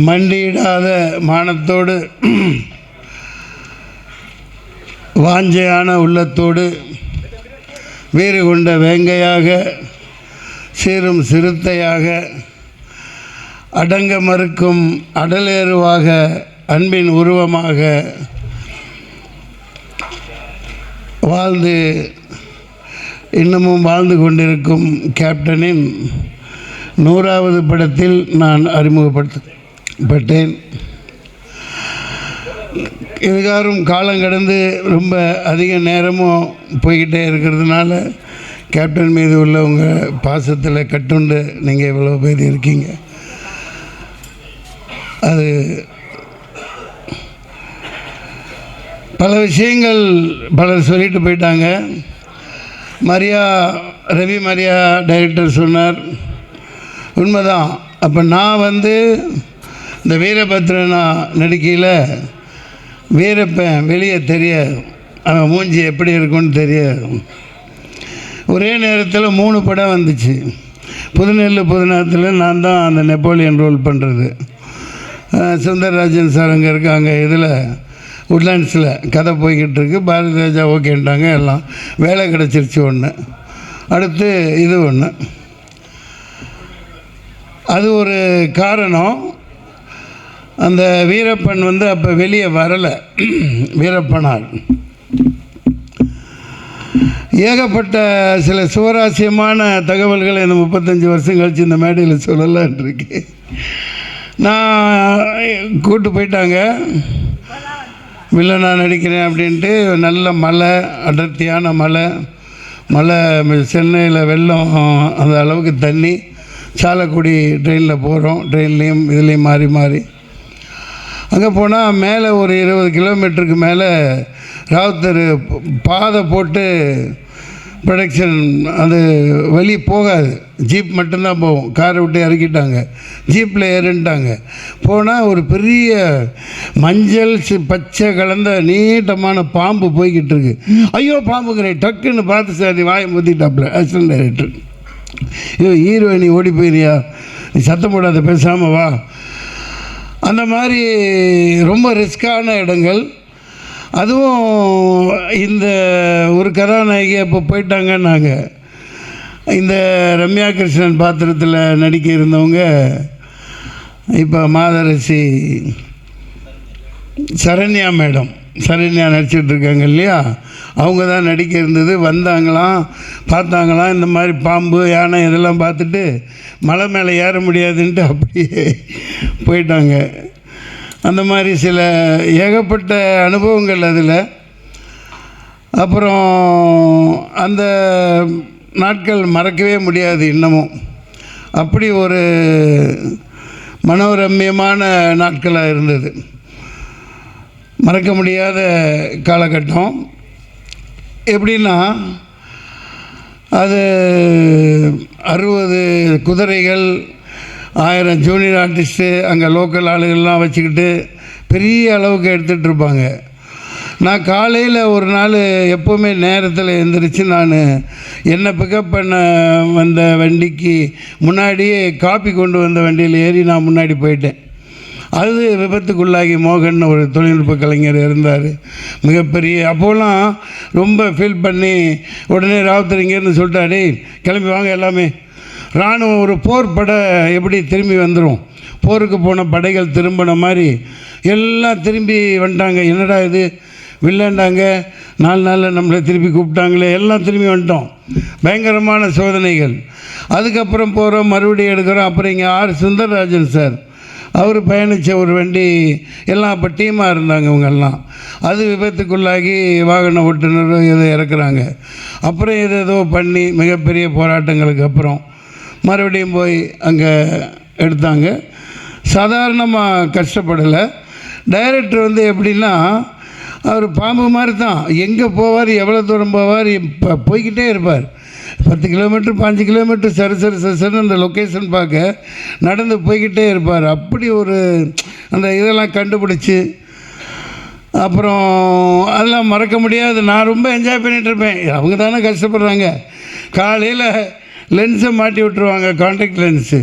மண்டியிடாத மானத்தோடு வாஞ்சையான உள்ளத்தோடு வீறு கொண்ட வேங்கையாக சீரும் சிறுத்தையாக அடங்க மறுக்கும் அடலேறுவாக அன்பின் உருவமாக வாழ்ந்து இன்னமும் வாழ்ந்து கொண்டிருக்கும் கேப்டனின் 100வது படத்தில் நான் அறிமுகப்படுத்தப்பட்டேன். இதுகாரும் காலம் கடந்து ரொம்ப அதிக நேரமும் போய்கிட்டே இருக்கிறதுனால கேப்டன் மீது உள்ள உங்கள் பாசத்தில் கட்டுண்டு நீங்கள் இவ்வளோ பேர் இருக்கீங்க. அது பல விஷயங்கள் பலர் சொல்லிட்டு போயிட்டாங்க. ரவி மரியா டைரக்டர் சொன்னார், உண்மைதான். அப்போ நான் இந்த வீரபத்ரனா நடிக்கையில் வீரப்பன் வெளியே தெரியாது, அவன் மூஞ்சி எப்படி இருக்குன்னு தெரியாது. ஒரே நேரத்தில் 3 படம் வந்துச்சு. புதுநேரத்தில் நான் தான் அந்த நெப்போலியன் ரோல் பண்ணுறது. சுந்தரராஜன் சார் அங்கே இருக்காங்க, இதில் உட்லாண்ட்ஸில் கதை போய்கிட்டு இருக்கு. பாரதி ராஜா ஓகேன்ட்டாங்க, எல்லாம் வேலை கிடச்சிருச்சு. ஒன்று அடுத்து இது ஒன்று. அது ஒரு காரணம். அந்த வீரப்பன் அப்போ வெளியே வரலை. வீரப்பனால் ஏகப்பட்ட சில சுவாரஸ்யமான தகவல்களை இந்த 35 வருஷம் கழித்து இந்த மேடையில் சொல்லலான் இருக்கு. நான் கூப்பிட்டு போயிட்டாங்க, வில்லனா நடிக்கிறேன் அப்படின்ட்டு. நல்ல மழை, அடர்த்தியான மழை சென்னையில் வெள்ளம், அந்த அளவுக்கு தண்ணி. சாலக்குடி ட்ரெயினில் போகிறோம், ட்ரெயின்லேயும் இதுலேயும் மாறி மாறி அங்கே போனால் மேலே ஒரு 20 கிலோமீட்டருக்கு மேலே ராவுத்தர் பாதை போட்டு ப்ரொடக்ஷன், அது வெளியே போகாது, ஜீப் மட்டும்தான் போகும். காரை விட்டு இறக்கிட்டாங்க, ஜீப்பில் ஏறிட்டாங்க. போனால் ஒரு பெரிய மஞ்சள் பச்சை கலந்த நீட்டமான பாம்பு போய்கிட்டு இருக்கு. ஐயோ பாம்புங்கிறேன், டக்குன்னு பார்த்து சார் வாயை முத்திட்டாப்புல அசிஸ்டன்ட் டைரக்டர். ஐயோ ஹீரோயினி ஓடி போயிரியா, நீ சத்தம் போடாத, பேசாமல் வா. அந்த மாதிரி ரொம்ப ரிஸ்கான இடங்கள். அதுவும் இந்த ஒரு கதாநாயகி அப்போ போயிட்டாங்கன்னாங்க. இந்த ரம்யா கிருஷ்ணன் பாத்திரத்தில் நடிக்க இருந்தவங்க இப்போ மாதரசி சரண்யா மேடம், சரண்யா நடிச்சிட்ருக்காங்க இல்லையா, அவங்க தான் நடிக்க இருந்தது. வந்தாங்களாம், பார்த்தாங்களாம் இந்த மாதிரி பாம்பு யானை இதெல்லாம் பார்த்துட்டு மலை மேலே ஏற முடியாதுன்ட்டு அப்படியே போயிட்டாங்க. அந்த மாதிரி சில ஏகப்பட்ட அனுபவங்கள் அதில். அப்புறம் அந்த நாட்கள் மறக்கவே முடியாது இன்னமும். அப்படி ஒரு மனோரம்யமான நாட்களாக இருந்தது, மறக்க முடியாத காலகட்டம். எப்படின்னா, அது 60 குதிரைகள், 1000 ஜூனியர் ஆர்டிஸ்ட்டு, அங்கே லோக்கல் ஆளுகள்லாம் வச்சுக்கிட்டு பெரிய அளவுக்கு எடுத்துகிட்டு இருப்பாங்க. நான் காலையில் ஒரு நாள் எப்போவுமே நேரத்தில் எழுந்திரிச்சு நான் என்னை பிக்கப் பண்ண வந்த வண்டிக்கு முன்னாடியே காப்பி கொண்டு வந்த வண்டியில் ஏறி நான் முன்னாடி போயிட்டேன். அது விபத்துக்குள்ளாகி மோகன் ஒரு தொழில்நுட்ப கலைஞர் இருந்தார், மிகப்பெரிய. அப்போலாம் ரொம்ப ஃபீல் பண்ணி உடனே ராவுத்தர் இங்கேருந்து சொல்லிட்டாரு, கிளம்பி வாங்க எல்லாமே. இராணுவம் ஒரு போர் படை எப்படி திரும்பி வந்துடும், போருக்கு போன படைகள் திரும்பின மாதிரி எல்லாம் திரும்பி வந்துட்டாங்க. என்னடா இது வில்லண்டாங்க, 4 நாளில் நம்மளை திருப்பி கூப்பிட்டாங்களே, எல்லாம் திரும்பி வந்துட்டோம். பயங்கரமான சோதனைகள். அதுக்கப்புறம் போகிறோம், மறுபடியும் எடுக்கிறோம். அப்புறம் இங்கே சுந்தரராஜன் சார், அவர் பயணித்த ஒரு வண்டி எல்லாம் அப்போ டீமாக இருந்தாங்க இவங்கெல்லாம். அது விபத்துக்குள்ளாகி வாகன ஓட்டுநரும் இதை இறக்குறாங்க. அப்புறம் ஏதோ பண்ணி மிகப்பெரிய போராட்டங்களுக்கு அப்புறம் மறுபடியும் போய் அங்கே எடுத்தாங்க. சாதாரணமாக கஷ்டப்படலை. டைரக்டர் எப்படின்னா, அவர் பாம்பு மாதிரி தான், எங்கே போவார், எவ்வளோ தூரம் போவார், போய்கிட்டே இருப்பார். 10 கிலோமீட்டர் 5 கிலோமீட்டர் சரி அந்த லொக்கேஷன் பார்க்க நடந்து போய்கிட்டே இருப்பார். அப்படி ஒரு அந்த இதெல்லாம் கண்டுபிடிச்சி அப்புறம் அதெல்லாம் மறக்க முடியாது. நான் ரொம்ப என்ஜாய் பண்ணிகிட்ருப்பேன். அவங்க தானே கஷ்டப்படுறாங்க. காலையில் லென்ஸை மாட்டி விட்டுருவாங்க, கான்டாக்ட் லென்ஸு.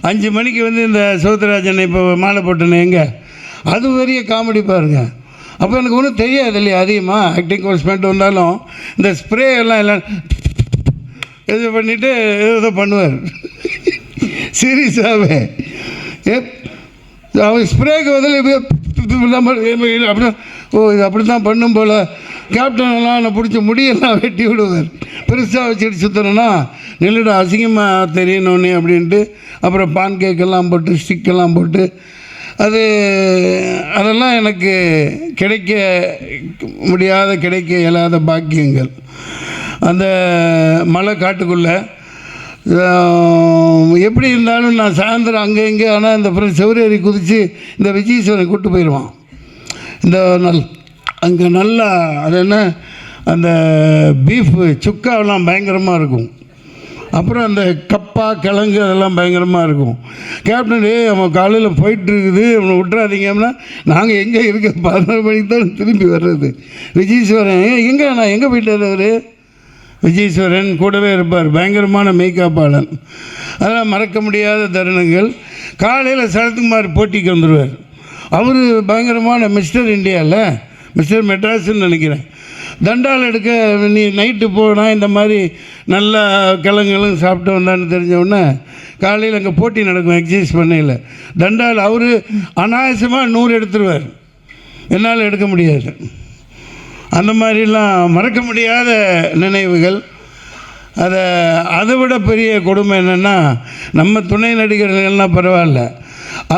5 மணிக்கு வந்து இந்த சௌத்ராஜன் இப்போ மாலை போட்டேன்னு எங்கே, அது பெரிய காமெடி பாருங்க. அப்போ எனக்கு ஒன்றும் தெரியாது இல்லையா, அதிகமாக ஆக்டிங் கோர்ஸ் பண்ணிட்டு வந்தாலும் இந்த ஸ்ப்ரே எல்லாம் இது பண்ணிவிட்டு ஏதோ பண்ணுவார் சீரியஸாகவே. அவங்க ஸ்ப்ரேக்கு அப்படி ஓ இது அப்படி தான் பண்ணும் போல். கேப்டனெல்லாம் என்னை பிடிச்சி முடியெல்லாம் வெட்டி விடுவார். பெருசாக வச்சுட்டு சுற்றணுன்னா நில்லுட அசிங்கமாக தெரியணுன்னே அப்படின்ட்டு அப்புறம் பான் கேக்கெல்லாம் போட்டு ஸ்டிக்கெல்லாம் போட்டு அதெல்லாம் எனக்கு கிடைக்க முடியாத கிடைக்க இயலாத பாக்கியங்கள். அந்த மலை காட்டுக்குள்ளே எப்படி இருந்தாலும் நான் சாயந்தரம் அங்கே இங்கே, ஆனால் இந்த செவரேறி குதித்து இந்த விஜயீஸ்வரனை கூப்பிட்டு போயிடுவான். இந்த அங்கே நல்லா அது என்ன அந்த பீஃபு சுக்காவெல்லாம் பயங்கரமாக இருக்கும். அப்புறம் அந்த கப்பா கிழங்கு அதெல்லாம் பயங்கரமாக இருக்கும். கேப்டன் அவன் காலையில் போயிட்டுருக்குது அவனை விட்றாதீங்கன்னா நாங்கள் எங்கே இருக்க 11 மணிக்கு தான் திரும்பி வர்றது. விஜயீஸ்வரன் எங்கே நான் எங்கே போயிட்டார் அவர்? விஜயீஸ்வரன் கூடவே இருப்பார், பயங்கரமான மெய்காப்பாளன். அதெல்லாம் மறக்க முடியாத தருணங்கள். காலையில் சரத்குமார் போட்டிக்கு வந்துடுவார். அவர் பயங்கரமான மிஸ்டர் இந்தியாவில் மிஸ்டர் மெட்ராஸ்ன்னு நினைக்கிறேன். தண்டால் எடுக்க நீ நைட்டு போனால் இந்த மாதிரி நல்லா கிழங்குகளும் சாப்பிட்டு வந்தான்னு தெரிஞ்சவுடனே காலையில் அங்கே போட்டி நடக்கும் எக்ஸசைஸ் பண்ணையில். தண்டால் அவர் அனாயசமாக 100 எடுத்துருவார், என்னால் எடுக்க முடியாது. அந்த மாதிரிலாம் மறக்க முடியாத நினைவுகள். அதை விட பெரிய கொடுமை என்னென்னா, நம்ம துணை நடிகர்கள்லாம் பரவாயில்ல,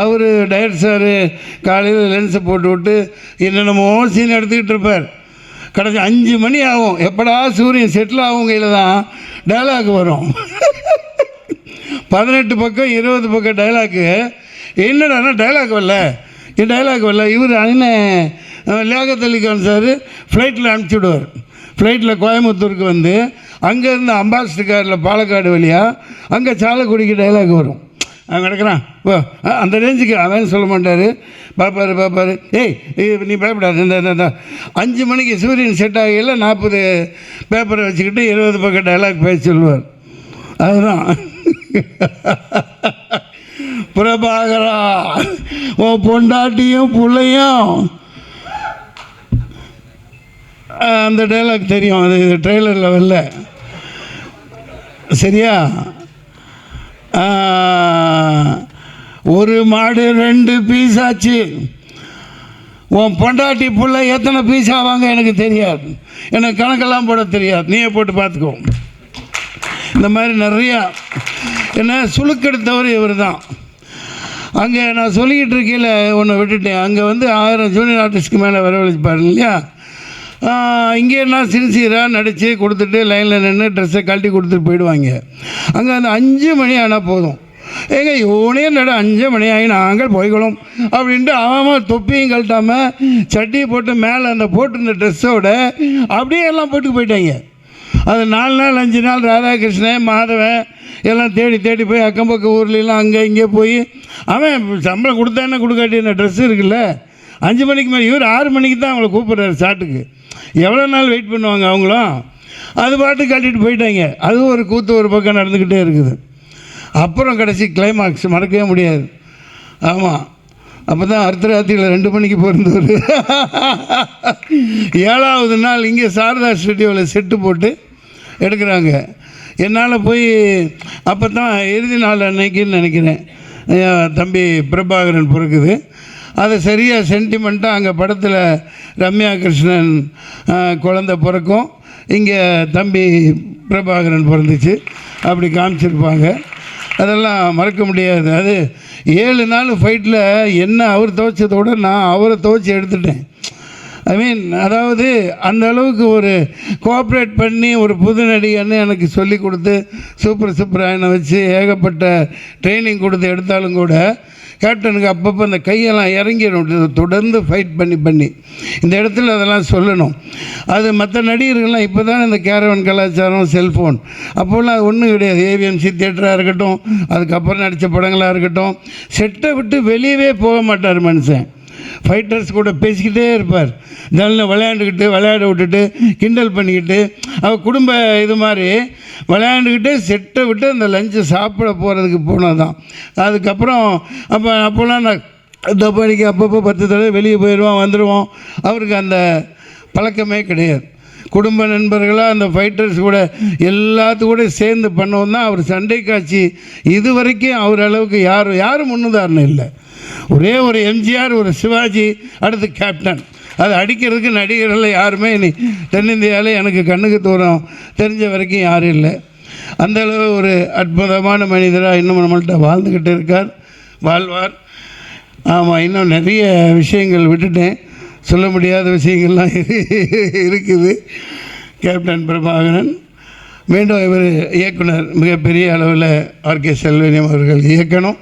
அவர் டைரக்டர் சார் காலையில் லென்ஸை போட்டு விட்டு என்னென்னமோ சீன் எடுத்துக்கிட்டு இருப்பார். கடைசி 5 மணி ஆகும். எப்படா சூரியன் செட்டில் ஆகும் கையில் தான் டைலாக் வரும். 18 பக்கம் 20 பக்கம் டைலாக்கு. என்னடானா டைலாக் வரல, டைலாக் வரல. இவர் அண்ணன் லியாகத் அலி கான் சார் ஃப்ளைட்டில் அனுப்பிச்சி விடுவார். ஃப்ளைட்டில் கோயம்புத்தூருக்கு வந்து அங்கேருந்து அம்பாசிடர் காரில் பாலக்காடு வழியாக அங்கே சாலக்குடிக்கு டைலாக் வரும். அவன் கிடக்கிறான் இப்போ அந்த ரேஞ்சுக்கு அவன் சொல்ல மாட்டார். பார்ப்பார் ஏய் நீ பயப்படாது, இந்த 5 மணிக்கு சூரியன் செட் ஆகையில் 40 பேப்பரை வச்சுக்கிட்டு 20 பக்கம் டைலாக் பேச சொல்லுவார். அதுதான் பிரபாகரா உன் பொண்டாட்டியும் பிள்ளையும். அந்த டைலாக் தெரியும், அது ட்ரெய்லரில் வரல சரியா. ஒரு மாடு 2 பீஸ் ஆச்சு, உன் பொண்டாட்டி புள்ள எத்தனை பீஸ் ஆவாங்க எனக்கு தெரியாது, எனக்கு கணக்கெல்லாம் போட தெரியாது, நீயே போட்டு பார்த்துக்கோ. இந்த மாதிரி நிறையா என்ன சுழுக்கெடுத்தவர் இவர் தான். அங்கே நான் சொல்லிக்கிட்டு இருக்கையில் ஒன்று விட்டுட்டேன். அங்கே வந்து 1000 ஜூனியர் ஆர்டிஸ்ட்க்கு மேலே வரவழைப்பார் இல்லையா. இங்கே என்ன சின்சியராக நடித்து கொடுத்துட்டு லைனில் நின்று ட்ரெஸ்ஸை கழட்டி கொடுத்துட்டு போயிடுவாங்க. அங்கே அந்த 5 மணி ஆனால் போதும், ஏங்க இவனே நட 5 மணி ஆகி நாங்கள் போய்க்கணும் அப்படின்ட்டு அவன் தொப்பியும் கழட்டாமல் சட்டியை போட்டு மேலே அந்த போட்டிருந்த ட்ரெஸ்ஸோட அப்படியே எல்லாம் போட்டு போயிட்டாங்க. அது 4 நாள் 5 நாள் ராதாகிருஷ்ணன் மாதவன் எல்லாம் தேடி போய் அக்கம் பக்கம் ஊர்லாம் அங்கே இங்கே போய் அவன் சம்பளம் கொடுத்தானே கொடுக்காட்டி அந்த ட்ரெஸ்ஸு இருக்குல்ல 5 மணிக்கு மேலே. இவர் 6 மணிக்கு தான் அவங்கள கூப்பிட்றாரு ஷாட்டுக்கு. எவ்வளோ நாள் வெயிட் பண்ணுவாங்க அவங்களும். அது பாட்டு கட்டிட்டு போயிட்டாங்க. அதுவும் ஒரு கூத்து ஒரு பக்கம் நடந்துக்கிட்டே இருக்குது. அப்புறம் கடைசி கிளைமாக்ஸ் மறக்கவே முடியாது. ஆமாம், அப்போ தான் அர்த்தராத்திரியில் 2 மணிக்கு பிறந்தவர். 7வது நாள் இங்கே சாரதா ஸ்டுடியோவில் செட்டு போட்டு எடுக்கிறாங்க. என்னால் போய் அப்போ தான் இறுதி நாள் அன்னைக்குன்னு நினைக்கிறேன் தம்பி பிரபாகரன் பிறக்குது. அதை சரியாக சென்டிமெண்ட்டாக அங்கே படத்தில் ரம்யா கிருஷ்ணன் குழந்தை பிறக்கும், இங்கே தம்பி பிரபாகரன் பிறந்துச்சு, அப்படி காமிச்சிருப்பாங்க. அதெல்லாம் மறக்க முடியாது. அது 7 நாள் ஃபைட்டில் என்ன அவர் துவைச்சதோடு நான் அவரை துவைச்சி எடுத்துட்டேன். ஐ மீன் அதாவது அந்த அளவுக்கு ஒரு கோஆப்ரேட் பண்ணி ஒரு புது நடிகன்னு எனக்கு சொல்லி கொடுத்து சூப்பர் சூப்பராயனை வச்சு ஏகப்பட்ட ட்ரைனிங் கொடுத்து எடுத்தாலும் கூட கேப்டனுக்கு அப்பப்போ அந்த கையெல்லாம் இறங்கிடும் தொடர்ந்து ஃபைட் பண்ணி. இந்த இடத்துல அதெல்லாம் சொல்லணும். அது மற்ற நடிகர்கள்லாம் இப்போ தான் இந்த கேரவன் கலாச்சாரம் செல்ஃபோன் அப்போல்லாம் அது ஒன்றும் கிடையாது. ஏவிஎம்சி தியேட்டராக இருக்கட்டும், அதுக்கப்புறம் நடித்த படங்களாக இருக்கட்டும், செட்டை விட்டு வெளியவே போக மாட்டார் மனுஷன். ஃபைட்டர்ஸ் கூட பேசிக்கிட்டே இருப்பார். ஜல்ல விளையாட விட்டுட்டு கிண்டல் பண்ணிக்கிட்டு அவர் குடும்ப இது மாதிரி விளையாண்டுக்கிட்டு செட்டை விட்டு அந்த லஞ்சை சாப்பிட போகிறதுக்கு போனதான். அதுக்கப்புறம் அப்போல்லாம் நான் தப்பாடிக்கு அப்பப்போ 10 தடவை வெளியே போயிடுவோம் வந்துடுவோம். அவருக்கு அந்த பழக்கமே கிடையாது. குடும்ப நண்பர்களாக அந்த ஃபைட்டர்ஸ் கூட எல்லாத்து கூட சேர்ந்து பண்ணவும் தான் அவர் சண்டை காட்சி இது வரைக்கும் அவர் அளவுக்கு யாரும் முன்னுதாரணம் இல்லை. ஒரே ஒரு எம்ஜிஆர், ஒரு சிவாஜி, அடுத்து கேப்டன். அது அடிக்கிறதுக்கு நடிகர்கள் யாருமே இனி தென்னிந்தியாவில் எனக்கு கண்ணுக்கு தூரம் தெரிஞ்ச வரைக்கும் யாரும் இல்லை. அந்தளவு ஒரு அற்புதமான மனிதராக இன்னும் நம்மள்கிட்ட வாழ்ந்துக்கிட்டு இருக்கார், வாழ்வார். ஆமாம், இன்னும் நிறைய விஷயங்கள் விட்டுட்டேன், சொல்ல முடியாத விஷயங்கள்லாம் இருக்குது. கேப்டன் பிரபாகரன் மீண்டும் இவர் இயக்குனர் மிகப்பெரிய அளவில் ஆர்கே செல்வனியம் அவர்கள் இயக்கணும்.